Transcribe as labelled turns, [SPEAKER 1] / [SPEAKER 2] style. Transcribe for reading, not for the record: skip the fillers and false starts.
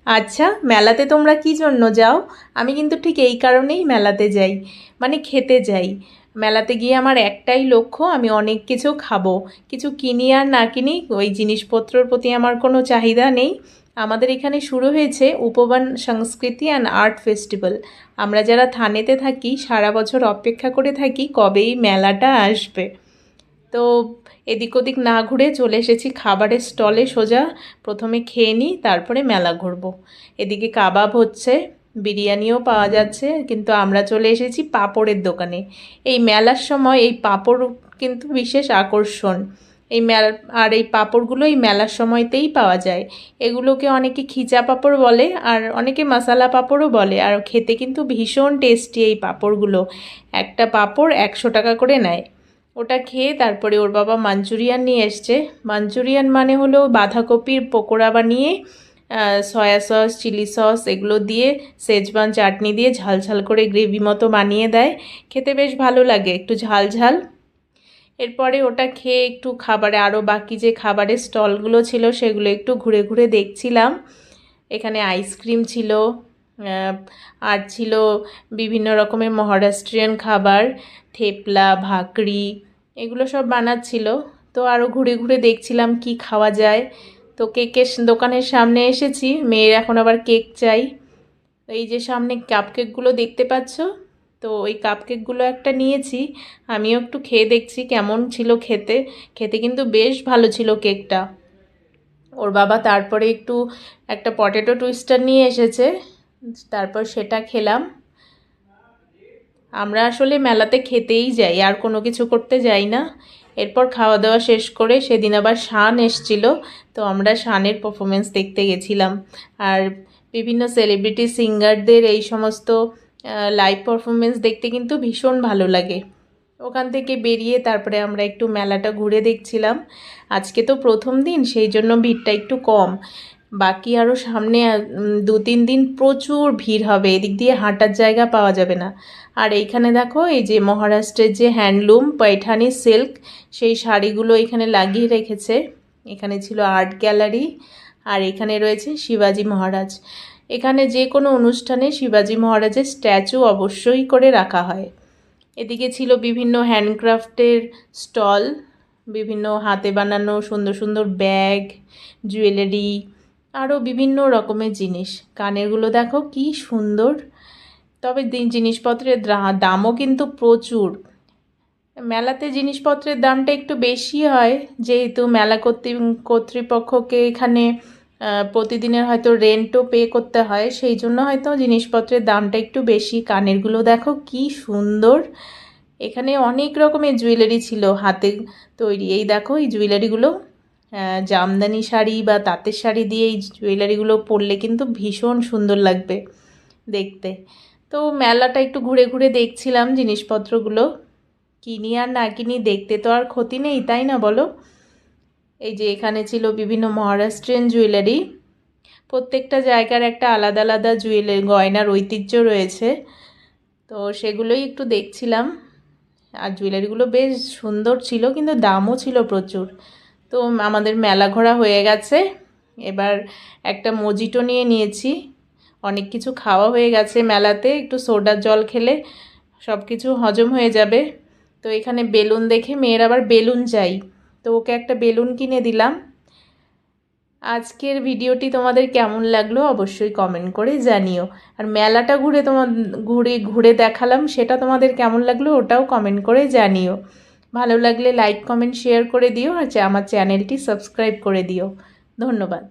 [SPEAKER 1] আচ্ছা, মেলাতে তোমরা কী জন্য যাও? আমি কিন্তু ঠিক এই কারণেই মেলাতে যাই, মানে খেতে যাই। মেলাতে গিয়ে আমার একটাই লক্ষ্য, আমি অনেক কিছু খাবো। কিছু কিনি আর না কিনি, ওই জিনিসপত্রের প্রতি আমার কোনো চাহিদা নেই। আমাদের এখানে শুরু হয়েছে উপবন সংস্কৃতি অ্যান্ড আর্ট ফেস্টিভ্যাল। আমরা যারা থানেতে থাকি সারা বছর অপেক্ষা করে থাকি কবে এই মেলাটা আসবে। তো এদিক ওদিক না ঘুরে চলে এসেছি খাবারের স্টলে সোজা। প্রথমে খেয়ে নিই, তারপরে মেলা ঘুরবো। এদিকে কাবাব হচ্ছে, বিরিয়ানিও পাওয়া যাচ্ছে, কিন্তু আমরা চলে এসেছি পাঁপড়ের দোকানে। এই মেলার সময় এই পাঁপড় কিন্তু বিশেষ আকর্ষণ। এই আর এই পাঁপড়গুলো এই মেলার সময়তেই পাওয়া যায়। এগুলোকে অনেকে খিচা পাঁপড় বলে, আর অনেকে মশালা পাঁপড়ও বলে, আর খেতে কিন্তু ভীষণ টেস্টি এই পাঁপড়গুলো। একটা পাঁপড় 100 টাকা করে নেয়। ওটা খেয়ে তারপরে ওর বাবা মাঞ্চুরিয়ান নিয়ে এসছে। মাঞ্চুরিয়ান মানে হলো বাঁধাকপির পকোড়া বানিয়ে সয়া সস, চিলি সস এগুলো দিয়ে, শেজওয়ান চাটনি দিয়ে ঝাল ঝাল করে গ্রেভি মতো বানিয়ে দেয়। খেতে বেশ ভালো লাগে, একটু ঝাল ঝাল। এরপরে ওটা খেয়ে একটু খাবারে আরও বাকি যে খাবারের স্টলগুলো ছিল সেগুলো একটু ঘুরে ঘুরে দেখছিলাম। এখানে আইসক্রিম ছিল, আর ছিল বিভিন্ন রকমের মহারাষ্ট্রিয়ান খাবার, থেপলা, ভাকরি, এগুলো সব বানাচ্ছিল। তো আরও ঘুরে ঘুরে দেখছিলাম কি খাওয়া যায়। তো কেকের দোকানের সামনে এসেছি, মেয়ের এখন আবার কেক চাই। এই যে সামনে কাপকেকগুলো দেখতে পাচ্ছ, তো ওই কাপকেকগুলো একটা নিয়েছি। আমিও একটু খেয়ে দেখছি কেমন ছিল খেতে। খেতে কিন্তু বেশ ভালো ছিল কেকটা। ওর বাবা তারপরে একটু একটা পটেটো টুইস্টার নিয়ে এসেছে, তারপর সেটা খেলাম। আমরা আসলে মেলাতে খেতেই যাই, আর কোনো কিছু করতে যাই না। এরপর খাওয়া দাওয়া শেষ করে সেদিন আবার শান এসছিল, তো আমরা শানের পারফরমেন্স দেখতে গেছিলাম। আর বিভিন্ন সেলিব্রিটি সিঙ্গারদের এই সমস্ত লাইভ পারফরমেন্স দেখতে কিন্তু ভীষণ ভালো লাগে। ওখান থেকে বেরিয়ে তারপরে আমরা একটু মেলাটা ঘুরে দেখছিলাম। আজকে তো প্রথম দিন, সেই জন্য ভিড়টা একটু কম। বাকি আরও সামনে 2-3 দিন প্রচুর ভিড় হবে, এদিক দিয়ে হাঁটার জায়গা পাওয়া যাবে না। আর এইখানে দেখো, এই যে মহারাষ্ট্রের যে হ্যান্ডলুম পৈঠানি সিল্ক, সেই শাড়িগুলো এখানে লাগিয়ে রেখেছে। এখানে ছিল আর্ট গ্যালারি, আর এখানে রয়েছে শিবাজি মহারাজ। এখানে যে কোনো অনুষ্ঠানে শিবাজি মহারাজের স্ট্যাচু অবশ্যই করে রাখা হয়। এদিকে ছিল বিভিন্ন হ্যান্ডক্রাফটের স্টল, বিভিন্ন হাতে বানানো সুন্দর সুন্দর ব্যাগ, জুয়েলারি, আরও বিভিন্ন রকমের জিনিস। কানেরগুলো দেখো কি সুন্দর। তবে জিনিসপত্রের দামও কিন্তু প্রচুর। মেলাতে জিনিসপত্রের দামটা একটু বেশি হয়, যেহেতু মেলা কর্তৃপক্ষকে এখানে প্রতিদিনের হয়তো রেন্টও পে করতে হয়, সেই জন্য হয়তো জিনিসপত্রের দামটা একটু বেশি। কানেরগুলো দেখো কি সুন্দর। এখানে অনেক রকমের জুয়েলারি ছিল হাতে তৈরি। এই দেখো এই জুয়েলারিগুলো, জামদানি শাড়ি বা তাঁতের শাড়ি দিয়ে এই জুয়েলারিগুলো পরলে কিন্তু ভীষণ সুন্দর লাগবে দেখতে। তো মেলাটা একটু ঘুরে ঘুরে দেখছিলাম জিনিসপত্রগুলো। কিনি আর না কিনি, দেখতে তো আর ক্ষতি নেই, তাই না বলো? এই যে এখানে ছিল বিভিন্ন মহারাষ্ট্রিয়ান জুয়েলারি। প্রত্যেকটা জায়গার একটা আলাদা আলাদা জুয়েলারি গয়নার ঐতিহ্য রয়েছে, তো সেগুলোই একটু দেখছিলাম। আর জুয়েলারিগুলো বেশ সুন্দর ছিল, কিন্তু দামও ছিল প্রচুর। তো আমাদের মেলা ঘোরা হয়ে গেছে, এবার একটা মজিটো নিয়েছি। অনেক কিছু খাওয়া হয়ে গেছে মেলাতে, একটু সোডার জল খেলে সব কিছু হজম হয়ে যাবে। তো এখানে বেলুন দেখে মেয়ের আবার বেলুন চাই, তো ওকে একটা বেলুন কিনে দিলাম। আজকের ভিডিওটি তোমাদের কেমন লাগলো অবশ্যই কমেন্ট করে জানিও। আর মেলাটা ঘুরে দেখালাম, সেটা তোমাদের কেমন লাগলো ওটাও কমেন্ট করে জানিও। ভালো লাগলে লাইক, কমেন্ট, শেয়ার করে দিও, আর আমার চ্যানেলটি সাবস্ক্রাইব করে দিও। ধন্যবাদ।